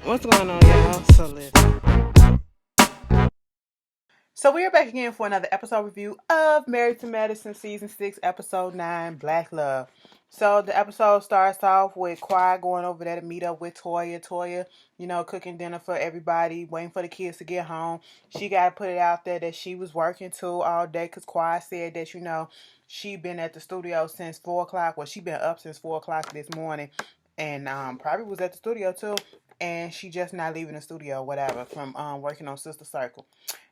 What's going on, y'all? So listen. So we are back again for another episode review of Married to Medicine Season 6, Episode 9, Black Love. So the episode starts off with Quiet going over there to meet up with Toya. Toya, cooking dinner for everybody, waiting for the kids to get home. She got to put it out there that she was working too all day because Quiet said that, she been at the studio since 4 o'clock. Well, she been up since 4 o'clock this morning and probably was at the studio too. And she just not leaving the studio, whatever, from working on Sister Circle.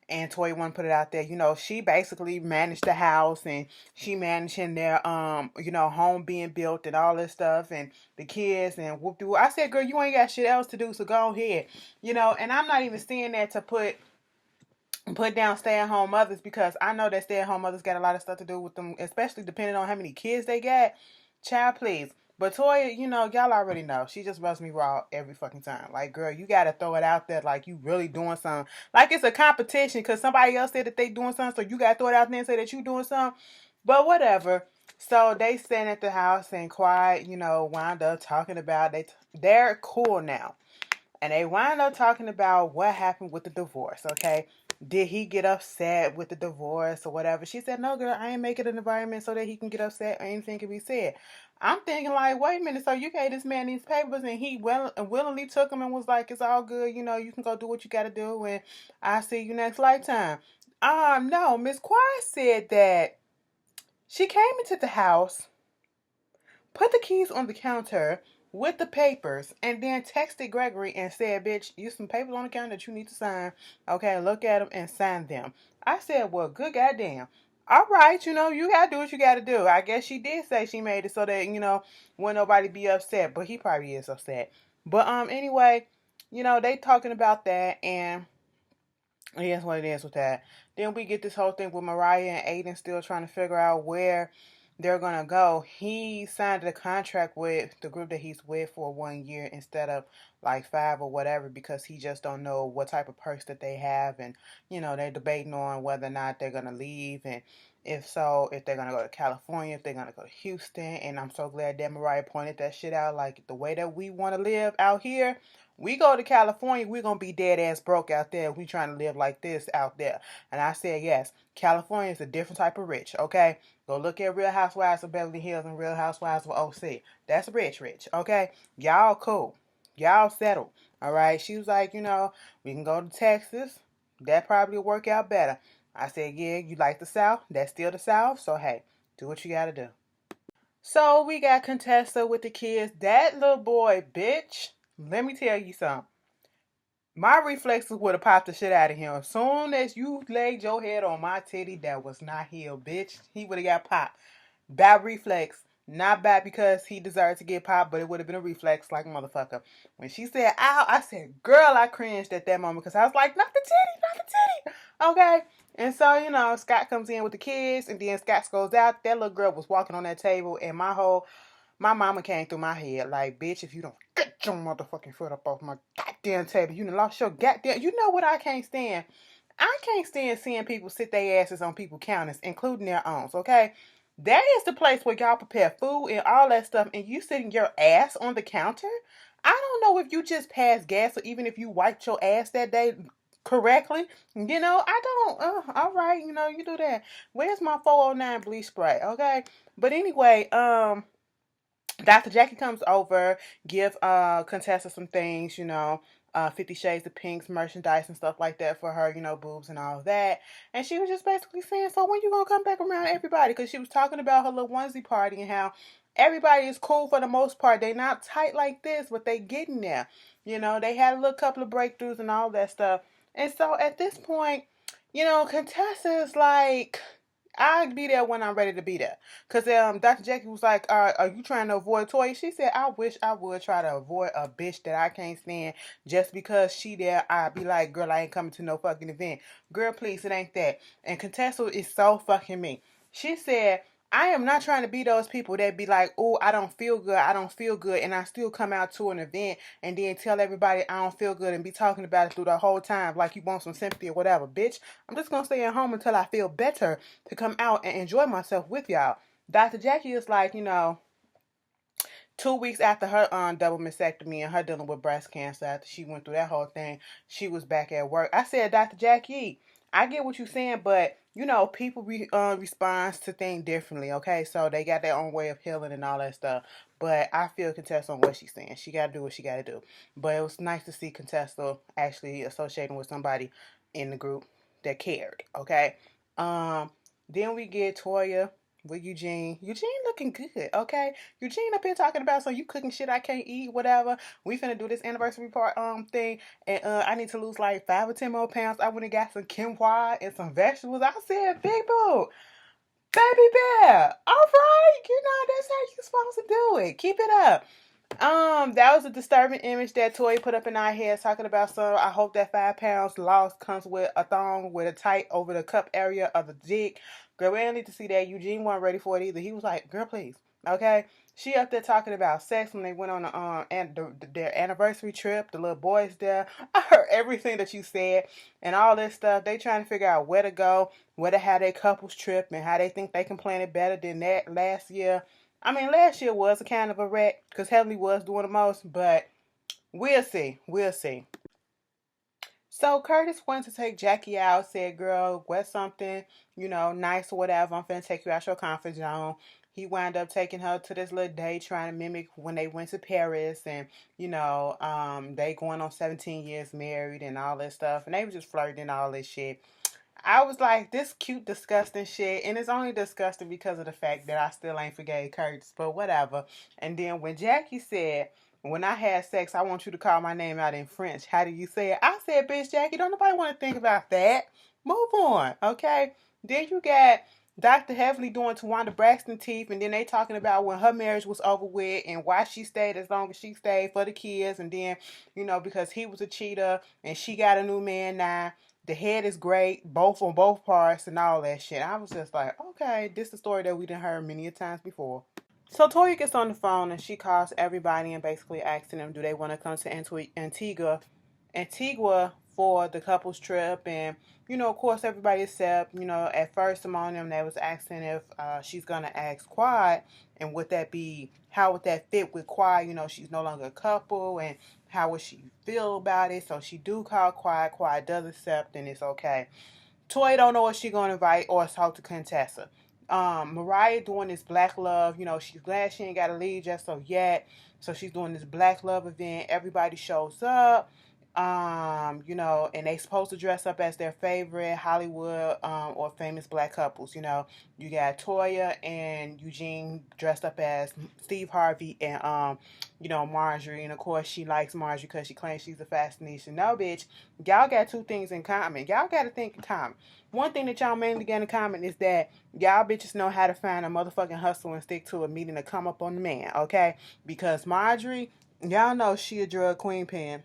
And Toy One put it out there, she basically managed the house and she managing their home being built and all this stuff and the kids and whoop de. I said, girl, you ain't got shit else to do, so go ahead. And I'm not even saying that to put down stay-at-home mothers, because I know that stay-at-home mothers got a lot of stuff to do with them, especially depending on how many kids they got. Child, please. But Toya, y'all already know. She just rubs me raw every fucking time. Like, girl, you got to throw it out there like you really doing something. Like it's a competition because somebody else said that they doing something, so you got to throw it out there and say that you doing something. But whatever. So they stand at the house and Quiet, wound up talking about they're cool now. And they wind up talking about what happened with the divorce, okay? Did he get upset with the divorce or whatever? She said, no, girl, I ain't making an environment so that he can get upset or anything can be said. I'm thinking like, wait a minute, so you gave this man these papers and he willingly took them and was like, it's all good, you can go do what you got to do and I'll see you next lifetime. No, Miss Quiet said that she came into the house, put the keys on the counter with the papers, and then texted Gregory and said, bitch, you some papers on the counter that you need to sign. Okay, look at them and sign them. I said, well, good goddamn. All right, you got to do what you got to do. I guess she did say she made it so that, wouldn't nobody be upset, but he probably is upset. But anyway, they talking about that, and that's what it is with that. Then we get this whole thing with Mariah and Aiden still trying to figure out where they're gonna go. He signed a contract with the group that he's with for 1 year instead of like 5 or whatever, because he just don't know what type of perks that they have, and they're debating on whether or not they're gonna leave, and if so, if they're gonna go to California, if they're gonna go to Houston. And I'm so glad that Mariah pointed that shit out. Like, the way that we want to live out here, we go to California, we're gonna be dead ass broke out there. We trying to live like this out there. And I said, yes, California is a different type of rich, okay? Go look at Real Housewives of Beverly Hills and Real Housewives of OC. That's rich, okay? Y'all cool. Y'all settled. All right. She was like, we can go to Texas. That probably will work out better. I said, yeah, you like the South? That's still the South. So, hey, do what you got to do. So, we got Contessa with the kids. That little boy, bitch, let me tell you something. My reflexes would have popped the shit out of him. As soon as you laid your head on my titty that was not healed, bitch, he would have got popped. Bad reflex. Not bad because he deserved to get popped, but it would have been a reflex like a motherfucker. When she said, ow, I said, girl, I cringed at that moment because I was like, not the titty, not the titty. Okay. And so, Scott comes in with the kids, and then Scott goes out. That little girl was walking on that table, and my mama came through my head like, bitch, if you don't get your motherfucking foot up off my goddamn table, you done lost your goddamn. You know what I can't stand? I can't stand seeing people sit their asses on people's counters, including their own, okay? That is the place where y'all prepare food and all that stuff, and you sitting your ass on the counter? I don't know if you just passed gas or even if you wiped your ass that day correctly. I don't. All right, you do that. Where's my 409 bleach spray? Okay, but anyway, Dr. Jackie comes over, give Contessa some things, 50 Shades of Pink's merchandise and stuff like that for her, boobs and all of that. And she was just basically saying, so when you gonna come back around everybody? Because she was talking about her little onesie party and how everybody is cool for the most part. They not tight like this, but they getting there. They had a little couple of breakthroughs and all that stuff. And so at this point, Contessa is like, I'll be there when I'm ready to be there. Because Dr. Jackie was like, are you trying to avoid Toya? She said, I wish I would try to avoid a bitch that I can't stand just because she there. I'd be like, girl, I ain't coming to no fucking event. Girl, please, it ain't that. And Contessa is so fucking me. She said, I am not trying to be those people that be like, oh, I don't feel good, and I still come out to an event and then tell everybody I don't feel good and be talking about it through the whole time like you want some sympathy or whatever. Bitch, I'm just going to stay at home until I feel better to come out and enjoy myself with y'all. Dr. Jackie is like, 2 weeks after her double mastectomy and her dealing with breast cancer, after she went through that whole thing, she was back at work. I said, Dr. Jackie, I get what you're saying, but you know, people respond to things differently. Okay, so they got their own way of healing and all that stuff. But I feel Contessa on what she's saying. She got to do what she got to do. But it was nice to see Contessa actually associating with somebody in the group that cared. Okay. Um. Then we get Toya with Eugene. Eugene looking good. Okay. Eugene up here talking about, so you cooking shit I can't eat, whatever. We finna do this anniversary part thing, and I need to lose like 5 or 10 more pounds. I went and got some quinoa and some vegetables. I said, big boo, baby bear, all right, you know that's how you supposed to do it. Keep it up. That was a disturbing image that Toy put up in our heads talking about, so I hope that 5 pounds lost comes with a thong with a tight over the cup area of the dick. Girl, we don't need to see that. Eugene wasn't ready for it either. He was like, girl, please. Okay? She up there talking about sex when they went on their anniversary trip. The little boys there. I heard everything that you said and all this stuff. They trying to figure out where to go, where to have their couples trip, and how they think they can plan it better than that last year. I mean, last year was a kind of a wreck because Heavenly was doing the most, but we'll see. We'll see. So Curtis wanted to take Jackie out, said, girl, wear something, you know, nice or whatever. I'm finna take you out your comfort zone. He wound up taking her to this little day trying to mimic when they went to Paris and, you know, they going on 17 years married and all this stuff. And they were just flirting and all this shit. I was like, this cute, disgusting shit. And it's only disgusting because of the fact that I still ain't forgave Curtis, but whatever. And then when Jackie said, when I had sex, I want you to call my name out in French. How do you say it? I said, bitch, Jackie, don't nobody want to think about that. Move on, okay? Then you got Dr. Heavenly doing Tawanda Braxton teeth, and then they talking about when her marriage was over with and why she stayed as long as she stayed for the kids. And then, you know, because he was a cheater and she got a new man now. The head is great, both on both parts and all that shit. I was just like, okay, this is a story that we done heard many a times before. So Toya gets on the phone and she calls everybody and basically asking them, do they want to come to Antigua for the couples trip? And, you know, of course, everybody except, you know, at first among them, they was asking if she's going to ask Quad, and would that be, how would that fit with Quad? You know, she's no longer a couple, and how would she feel about it? So she do call Quad. Quad does accept, and it's okay. Toy don't know if she gonna invite or talk to Contessa. Mariah doing this Black Love, you know, she's glad she ain't got to leave just so yet. So she's doing this Black Love event. Everybody shows up. You know, and they supposed to dress up as their favorite Hollywood or famous black couples. You know, you got Toya and Eugene dressed up as Steve Harvey and you know, Marjorie. And of course, she likes Marjorie because she claims she's a fascination. No, bitch, y'all got two things in common. Y'all got to think in common. One thing that y'all mainly got in common is that y'all bitches know how to find a motherfucking hustle and stick to a meeting to come up on the man, okay? Because Marjorie, y'all know she a drug queen pin.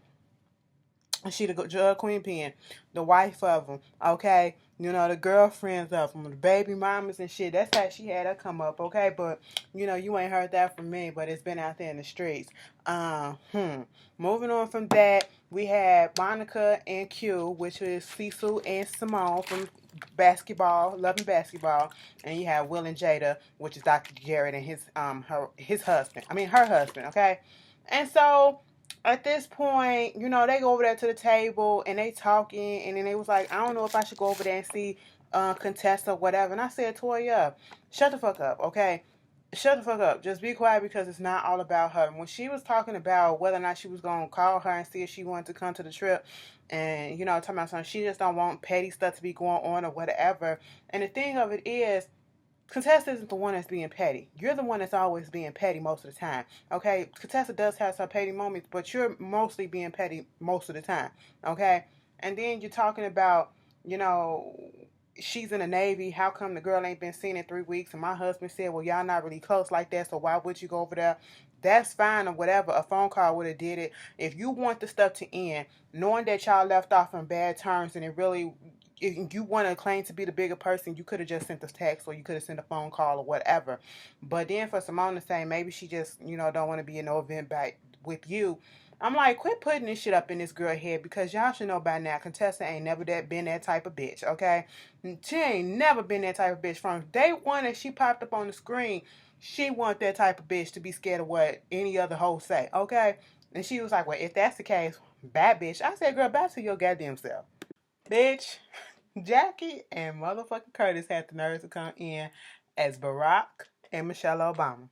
She the drug queen pin, the wife of them, okay? You know, the girlfriends of them, the baby mamas and shit. That's how she had her come up, okay? But, you know, you ain't heard that from me, but it's been out there in the streets. Moving on from that, we had Monica and Q, which is Cecil and Simone from basketball, loving basketball. And you have Will and Jada, which is Dr. Jared and his husband. I mean, her husband, okay? And so at this point, you know, they go over there to the table and they talking, and then they was like, I don't know if I should go over there and see Contessa or whatever. And I said, Toya, shut the fuck up, okay? Shut the fuck up. Just be quiet because it's not all about her. When she was talking about whether or not she was going to call her and see if she wanted to come to the trip, and, you know, talking about something, she just don't want petty stuff to be going on or whatever. And the thing of it is, Contessa isn't the one that's being petty. You're the one that's always being petty most of the time. Okay? Contessa does have some petty moments, but you're mostly being petty most of the time. Okay? And then you're talking about, you know, she's in the Navy. How come the girl ain't been seen in 3 weeks? And my husband said, well, y'all not really close like that, so why would you go over there? That's fine or whatever. A phone call would have did it. If you want the stuff to end, knowing that y'all left off on bad terms and it really, if you want to claim to be the bigger person, you could have just sent a text or you could have sent a phone call or whatever. But then for Simone to say maybe she just, you know, don't want to be in no event back with you, I'm like, quit putting this shit up in this girl head because y'all should know by now, Contessa ain't never been that type of bitch, okay? She ain't never been that type of bitch. From day one that she popped up on the screen, She want that type of bitch to be scared of what any other hoe say, okay? And she was like, well, if that's the case, bad bitch. I said, girl, back to your goddamn self. Bitch, Jackie and motherfucking Curtis had the nerve to come in as Barack and Michelle Obama.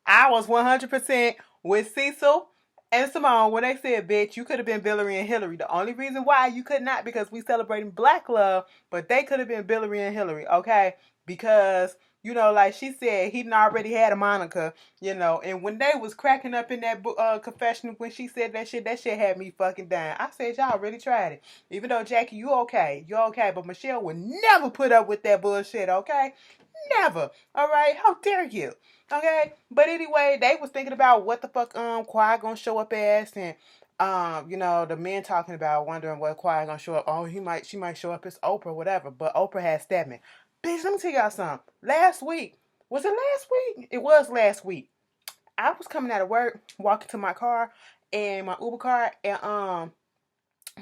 I was 100% with Cecil and Simone when they said, bitch, you could have been Hillary and Hillary. The only reason why you could not, because we celebrating black love, but they could have been Hillary and Hillary, okay? Because, you know, like she said, he already had a Monica, you know, and when they was cracking up in that confessional when she said that shit had me fucking dying. I said, y'all really tried it. Even though, Jackie, you're okay, but Michelle would never put up with that bullshit, okay? Never. All right? How dare you? Okay? But anyway, they was thinking about what the fuck Kawhi gonna show up as, and you know, the men talking about wondering what Kawhi gonna show up. Oh, she might show up as Oprah, whatever. But Oprah has Stedman. Bitch, let me tell y'all something. Last week, was it last week? It was last week. I was coming out of work, walking to my car, and my Uber car, and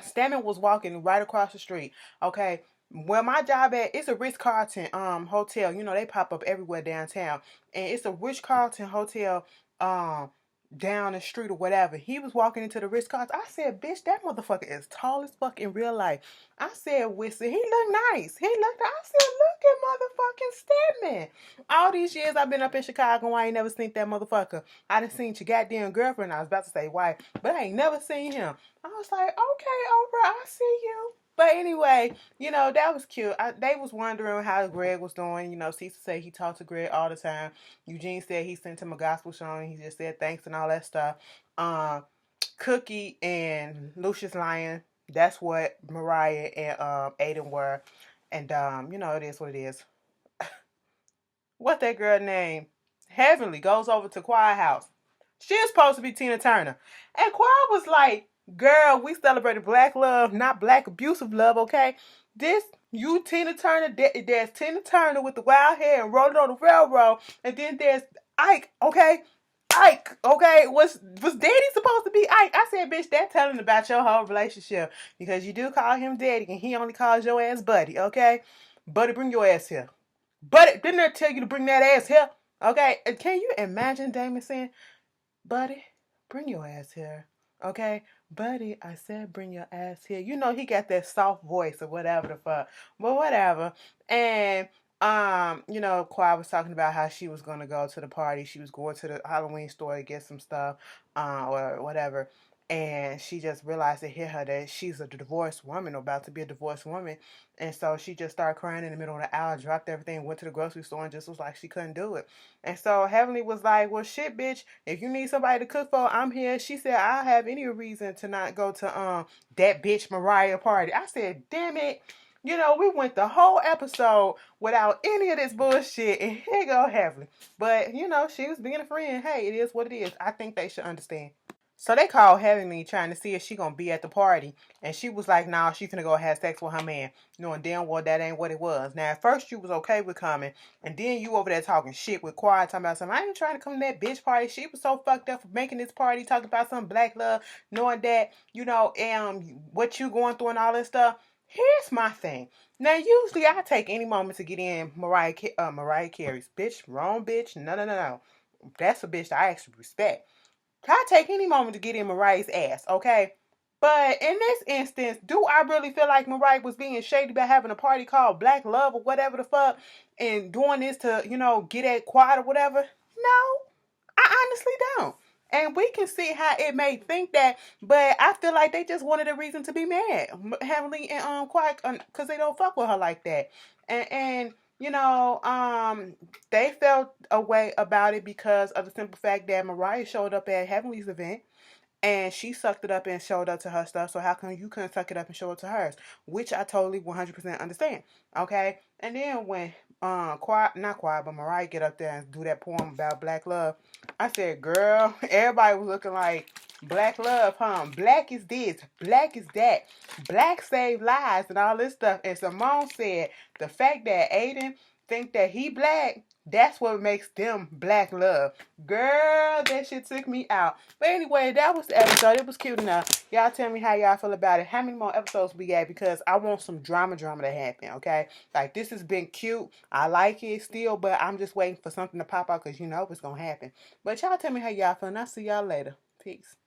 Stedman was walking right across the street. Okay. Where my job at, it's a Ritz-Carlton hotel. You know, they pop up everywhere downtown. And it's a Ritz-Carlton hotel um down the street or whatever. He was walking into the Ritz-Carlton. I said, bitch, that motherfucker is tall as fuck in real life. I said, Wissy, he look nice. I said, look at motherfucking Stedman. All these years I've been up in Chicago, I ain't never seen that motherfucker. I done seen your goddamn girlfriend. I was about to say wife, but I ain't never seen him. I was like, okay, Oprah, I see you. But anyway, you know, that was cute. They was wondering how Greg was doing. You know, Cecil said he talked to Greg all the time. Eugene said he sent him a gospel song and he just said thanks and all that stuff. Cookie and Lucius Lyon, that's what Mariah and Aiden were. And, you know, it is what it is. What that girl name? Heavenly goes over to Quiet House. She's supposed to be Tina Turner. And Quiet was like, girl, we celebrated black love, not black abusive love, okay? This, you Tina Turner, there's Tina Turner with the wild hair and rolling on the railroad. And then there's Ike, okay? Ike, okay? Was Daddy supposed to be Ike? I said, bitch, that's telling about your whole relationship. Because you do call him Daddy and he only calls your ass Buddy, okay? Buddy, bring your ass here. Buddy, didn't I tell you to bring that ass here? Okay? And can you imagine Damon saying, Buddy, bring your ass here. Okay? Buddy, I said bring your ass here. You know he got that soft voice or whatever the fuck. But whatever. And you know, Quad was talking about how she was gonna go to the party. She was going to the Halloween store to get some stuff, or whatever. And she just realized it hit her that she's a divorced woman, or about to be a divorced woman. And so she just started crying in the middle of the aisle, dropped everything, went to the grocery store, and just was like she couldn't do it. And so Heavenly was like, well, shit, bitch, if you need somebody to cook for, I'm here. She said, I'll have any reason to not go to that bitch Mariah party. I said, damn it. You know, we went the whole episode without any of this bullshit, and here go Heavenly. But, you know, she was being a friend. Hey, it is what it is. I think they should understand. So they called Heavenly trying to see if she gonna be at the party. And she was like, nah, she finna go have sex with her man. Knowing damn well that ain't what it was. Now, at first you was okay with coming. And then you over there talking shit with Quiet, talking about something. I ain't trying to come to that bitch party. She was so fucked up for making this party, talking about some black love. Knowing that, you know, what you going through and all this stuff. Here's my thing. Now, usually I take any moment to get in Mariah Carey's. Bitch, wrong bitch. No. That's a bitch that I actually respect. I take any moment to get in Mariah's ass, okay? But in this instance, do I really feel like Mariah was being shady by having a party called Black Love or whatever the fuck and doing this to, you know, get at Quiet or whatever? No, I honestly don't. And we can see how it may think that, but I feel like they just wanted a reason to be mad, Heavenly and Quiet, because they don't fuck with her like that. And you know, they felt a way about it because of the simple fact that Mariah showed up at Heavenly's event and she sucked it up and showed up to her stuff. So how come you couldn't suck it up and show it to hers? Which I totally 100% understand. Okay? And then when not Quiet, but Mariah get up there and do that poem about black love, I said, girl, everybody was looking like black love, huh? Black is this, black is that, black save lives and all this stuff. And Simone said the fact that Aiden think that he black That's what makes them black love. Girl, that shit took me out. But anyway, that was the episode. It was cute enough. Y'all tell me how y'all feel about it. How many more episodes we got? Because I want some drama to happen, okay? Like, this has been cute. I like it still, but I'm just waiting for something to pop out because you know it's going to happen. But y'all tell me how y'all feel, and I'll see y'all later. Peace.